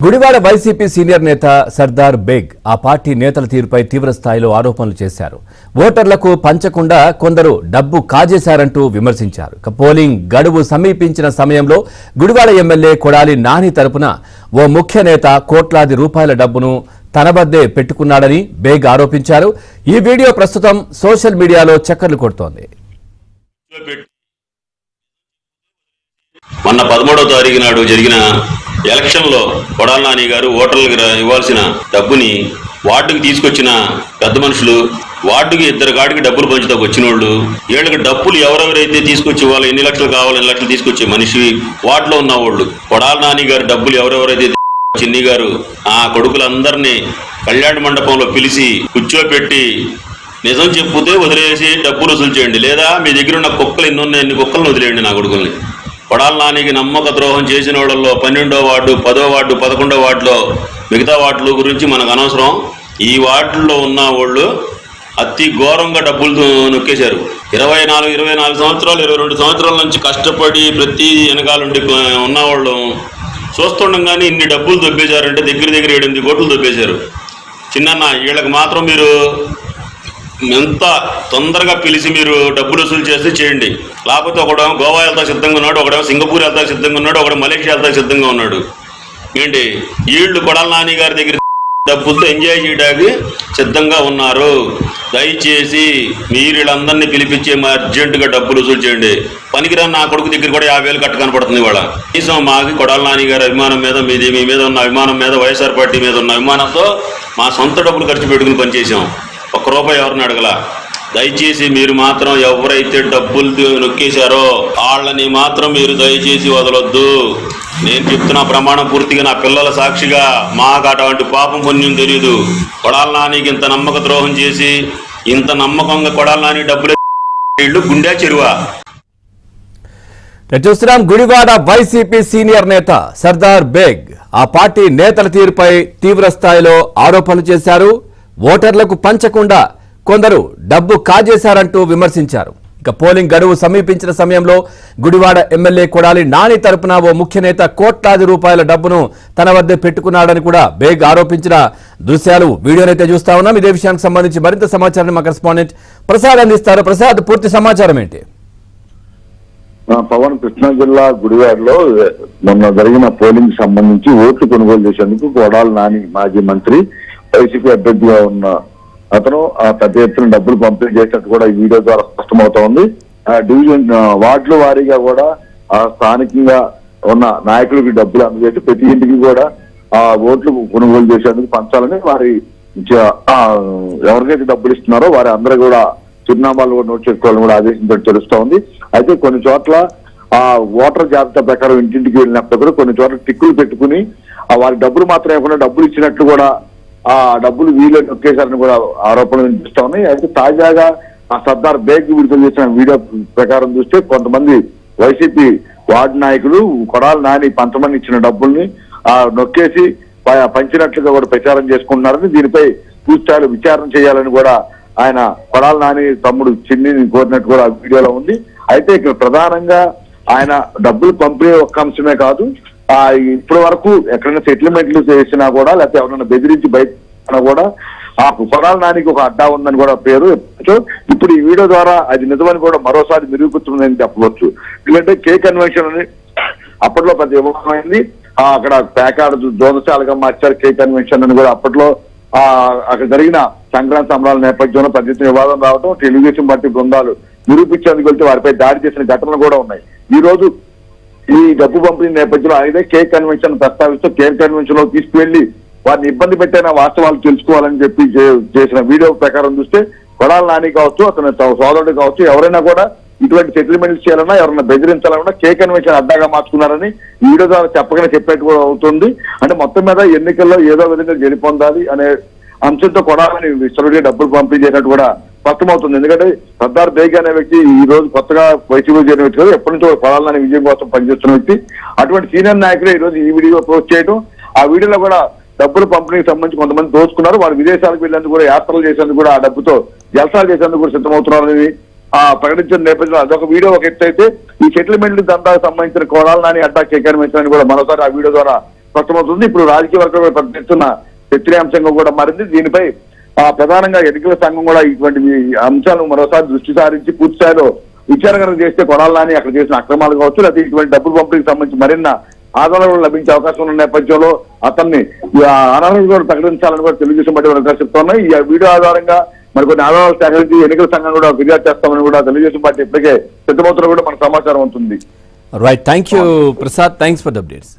Gudivada YCP senior నేత సర్దార్ బేగ్ ఆ party నేతల తీరుపై తీవ్ర స్థాయిలో ఆరోపణలు చేశారు. ఓటర్లకు పంచకుండా కొందరు డబ్బు కాజేశారంటూ విమర్శించారు. పోలింగ్ గడువు సమీపించిన సమయంలో గుడివాడ ఎమ్మెల్యే కొడాలి నాని తరపున ఓ ముఖ్య నేత కోట్లాది రూపాయల డబ్బును తన వద్దే పెట్టుకున్నాడని బేగ్ ఆరోపించారు. ఈ వీడియో ప్రస్తుతం సోషల్ మీడియాలో చక్కర్లు కొడుతోంది. మొన్న 13వ తారీఖు నాడు జరిగిన ఎలక్షన్లో కొడాలి నాని గారు ఓటర్లకు ఇవ్వాల్సిన డబ్బుని వార్డుకి తీసుకొచ్చిన పెద్ద మనుషులు, వార్డుకి ఇద్దరు గాడికి డబ్బులు పంచుతాకు వచ్చిన వాళ్ళు, వీళ్ళకి డబ్బులు ఎవరెవరైతే తీసుకొచ్చి వాళ్ళు ఎన్ని లక్షలు కావాలి ఎన్ని లక్షలు తీసుకొచ్చే మనిషి వార్డులో ఉన్న వాళ్ళు, కొడాలి నాని గారు డబ్బులు ఎవరెవరైతే చిన్ని గారు ఆ కొడుకులందరినీ కళ్యాణ మండపంలో పిలిచి కూర్చోపెట్టి నిజం చెప్పుతే వదిలేసి డబ్బులు వసూలు చేయండి, లేదా మీ దగ్గర ఉన్న కుక్కలు ఎన్ని ఉన్నాయి ఎన్ని కుక్కలను వదిలేయండి నా కొడుకుల్ని. కొడాలి నానికి నమ్మక ద్రోహం చేసిన వాళ్ళలో 12వ వార్డు, 10వ వార్డు, 11వ వార్డులో మిగతా వార్డుల గురించి మనకు అనవసరం. ఈ వార్డుల్లో ఉన్న వాళ్ళు అతి ఘోరంగా డబ్బులు నొక్కేశారు. 24 సంవత్సరాలు 22 సంవత్సరాల నుంచి కష్టపడి ప్రతి వెనకాలండి ఉన్నవాళ్ళు చూస్తుండగానే ఇన్ని డబ్బులు దొబ్బేశారంటే దగ్గర 8 కోట్లు దొబ్బేశారు. చిన్న వీళ్ళకి మాత్రం మీరు ఎంత తొందరగా పిలిచి మీరు డబ్బులు వసూలు చేస్తే చేయండి, లేకపోతే ఒకడేమో గోవా వెళ్తా సిద్ధంగా ఉన్నాడు, ఒకడేమో సింగపూర్ వెళ్తా సిద్ధంగా ఉన్నాడు, ఒకడు మలేషియా వెళ్తా సిద్ధంగా ఉన్నాడు. ఏంటి వీళ్ళు కొడాలి నాని గారి దగ్గర డబ్బులతో ఎంజాయ్ చేయడానికి సిద్ధంగా ఉన్నారు. దయచేసి మీరు వీళ్ళందరినీ పిలిపించి అర్జెంటుగా డబ్బులు వసూలు చేయండి. పనికిరాని నా కొడుకు దగ్గర కూడా 50,000 కట్ట కనపడుతుంది. ఇవాళ కనీసం మాకు కొడాలి నాని గారి అభిమానం మీద మీ మీద ఉన్న అభిమానం మీద వైఎస్ఆర్ పార్టీ మీద ఉన్న అభిమానంతో మా సొంత డబ్బులు ఖర్చు పెట్టుకుని పనిచేసాం. 1 రూపాయి ఎవరిని అడగల. దయచేసి మీరు మాత్రం ఎవరైతే డబ్బులు నొక్కేశారో వాళ్ళని మాత్రం మీరు దయచేసి వదలొద్దు. నేను చెప్తున్న ప్రమాణం పూర్తిగా నా పిల్లల సాక్షిగా, మాకు అటువంటి పాపం పుణ్యం తెలియదు. కొడాలి నానికి ఇంత నమ్మక ద్రోహం చేసి ఇంత నమ్మకంగా కొడాలి నాని డబ్బులు వీళ్ళు గుండె చెరువా. చూస్తున్నాం గుడివాడ వైసీపీ సీనియర్ నేత సర్దార్ బేగ్ ఆ పార్టీ నేతల తీరుపై తీవ్ర స్థాయిలో ఆరోపణలు చేశారు. ఓటర్లకు పంచకుండా కొందరు డబ్బు కాజేశారంటూ విమర్శించారు. ఇక పోలింగ్ గడువు సమీపించిన సమయంలో గుడివాడ ఎమ్మెల్యే కొడాలి నాని తరపున ఓ ముఖ్య నేత కోట్లాది రూపాయల డబ్బును తన వద్దే పెట్టుకున్నాడని కూడా బేగ్ ఆరోపించిన దృశ్యాలు వీడియోనైతే చూస్తా ఉన్నాం. ఇదే విషయానికి సంబంధించి మరింత సమాచారాన్ని మా కరెస్పాండెంట్ ప్రసాద్ అందిస్తారు. ప్రసాద్, పూర్తి సమాచారం ఏంటి? పవన్, కృష్ణా జిల్లా గుడివాడలో మొన్న జరిగిన పోలింగ్ సంబంధించి ఓట్లు కొనుగోలు చేసేందుకు కొడాలి నాని మాజీ మంత్రి, వైసీపీ అభ్యర్థిగా ఉన్న అతను ఆ పెద్ద ఎత్తున డబ్బులు పంపిణీ చేసినట్టు కూడా ఈ వీడియో ద్వారా స్పష్టమవుతా ఉంది. ఆ డివిజన్ వార్డుల వారీగా కూడా ఆ స్థానికంగా ఉన్న నాయకులకి డబ్బులు అందజేసి ప్రతి ఇంటికి కూడా ఆ ఓట్లు కొనుగోలు చేసేందుకు పంచాలని వారి ఎవరికైతే డబ్బులు ఇస్తున్నారో వారి అందరూ కూడా చిరునామాలు కూడా నోట్ చేసుకోవాలని కూడా ఆదేశించినట్టు తెలుస్తా ఉంది. అయితే కొన్ని చోట్ల ఆ ఓటర్ జాబితా ప్రకారం ఇంటింటికి వెళ్ళినప్పుడు కూడా కొన్ని చోట్ల టిక్కులు పెట్టుకుని వారి డబ్బులు మాత్రం ఇవ్వకుండా డబ్బులు ఇచ్చినట్లు కూడా ఆ డబ్బులు వీళ్ళు నొక్కేశారని కూడా ఆరోపణలు వినిపిస్తా ఉన్నాయి. అయితే తాజాగా ఆ సర్దార్ బేగ్ విడుదల చేసిన వీడియో ప్రకారం చూస్తే కొంతమంది వైసీపీ వార్డు నాయకులు కొడాలి నాని పంచమని ఇచ్చిన డబ్బుల్ని నొక్కేసి పంచినట్లుగా కూడా ప్రచారం చేసుకుంటున్నారని, దీనిపై పూర్తిస్థాయిలో విచారణ చేయాలని కూడా ఆయన కొడాలి నాని తమ్ముడు చిన్నిని కోరినట్టు కూడా వీడియోలో ఉంది. అయితే ఇక్కడ ప్రధానంగా ఆయన డబ్బులు పంపిణీ ఒక్క అంశమే కాదు, ఇప్పటి వరకు ఎక్కడైనా సెటిల్మెంట్లు చేసినా కూడా లేకపోతే ఎవరైనా బెదిరించి బయట కూడా ఆ కొడాలి నానికి ఒక అడ్డా ఉందని కూడా పేరు. ఇప్పుడు ఈ వీడియో ద్వారా అది నిజమని కూడా మరోసారి నిరూపిస్తుందని చెప్పవచ్చు. ఎందుకంటే కే కన్వెన్షన్ అని అప్పట్లో పెద్ద వివాహమైంది, అక్కడ ప్యాకాడ్ జోదశాలుగా మార్చారు కే కన్వెన్షన్ అని కూడా అప్పట్లో అక్కడ జరిగిన సంక్రాంతి సంబరాల నేపథ్యంలో పెద్ద ఎత్తున వివాదం రావడం, తెలుగుదేశం పార్టీ బృందాలు నిరూపించేందుకు వెళ్తే వారిపై దాడి చేసిన ఘటనలు కూడా ఉన్నాయి. ఈ రోజు ఈ డబ్బు పంపిణీ నేపథ్యంలో అయితే కే కన్వెన్షన్ ప్రస్తావిస్తూ కే కన్వెన్షన్ లో తీసుకువెళ్లి వారిని ఇబ్బంది పెట్టిన వాస్తవాలు తెలుసుకోవాలని చెప్పి చేసిన వీడియో ప్రకారం చూస్తే కొడాలి నాని కావచ్చు, అతని సోదరుడు కావచ్చు, ఎవరైనా కూడా ఇటువంటి సెటిల్మెంట్స్ చేయాలన్నా ఎవరైనా బెదిరించాలన్నా కే కన్వెన్షన్ అడ్డాగా మార్చుకున్నారని ఈ వీడియో ద్వారా చెప్పట్టు కూడా అవుతుంది. అంటే మొత్తం మీద ఎన్నికల్లో ఏదో విధంగా గెలుపొందాలి అనే అంశంతో కొడాలని విస్తృతంగా డబ్బులు పంపిణీ చేసినట్టు కూడా స్పష్టమవుతుంది. ఎందుకంటే సర్దార్ బేగ్ అనే వ్యక్తి ఈ రోజు కొత్తగా వైసీపీ చేరిన వ్యక్తి కాదు, ఎప్పటి నుంచో కొడాలి నాని విజయం కోసం పనిచేస్తున్న వ్యక్తి. అటువంటి సీనియర్ నాయకులు ఈ రోజు ఈ వీడియో పోస్ట్ చేయడం, ఆ వీడియోలో కూడా డబ్బులు పంపిణీకి సంబంధించి కొంతమంది దోచుకున్నారు, వారు విదేశాలకు వెళ్లేందుకు కూడా యాత్రలు చేసేందుకు కూడా ఆ డబ్బుతో జలసాలు చేసేందుకు కూడా సిద్ధమవుతున్నారని ప్రకటించిన నేపథ్యంలో అదొక వీడియో ఒక ఎత్తు అయితే, ఈ సెటిల్మెంట్ దందాకు సంబంధించిన కొడాలి నాని అడ్డా కేకర్మించడానికి కూడా మరోసారి ఆ వీడియో ద్వారా స్పష్టమవుతుంది. ఇప్పుడు రాజకీయ వర్గం కూడా పెద్ద ఎత్తున చర్చనీయాంశంగా కూడా మారింది. దీనిపై ప్రధానంగా ఎన్నికల సంఘం కూడా ఇటువంటి అంశాలను మరోసారి దృష్టి సారించి పూర్తి స్థాయిలో విచారణ చేస్తే కొడాలి నాని అక్కడ చేసిన అక్రమాలు కావచ్చు, లేకపోతే ఇటువంటి డబ్బులు పంపిణీకి సంబంధించి మరిన్న ఆధారాలు లభించే అవకాశం ఉన్న నేపథ్యంలో అతన్ని అనర్హులు కూడా ప్రకటించాలని కూడా తెలుగుదేశం పార్టీ వర్గాలు చెప్తున్నాయి. ఈ వీడియో ఆధారంగా మరికొన్ని ఆధారాలు సేకరించి ఎన్నికల సంఘం కూడా ఫిర్యాదు చేస్తామని కూడా తెలుగుదేశం పార్టీ ఇప్పటికే సిద్ధమవుతున్నా కూడా మనకు సమాచారం ఉంటుంది. Right, thank you Prasad, thanks for the updates.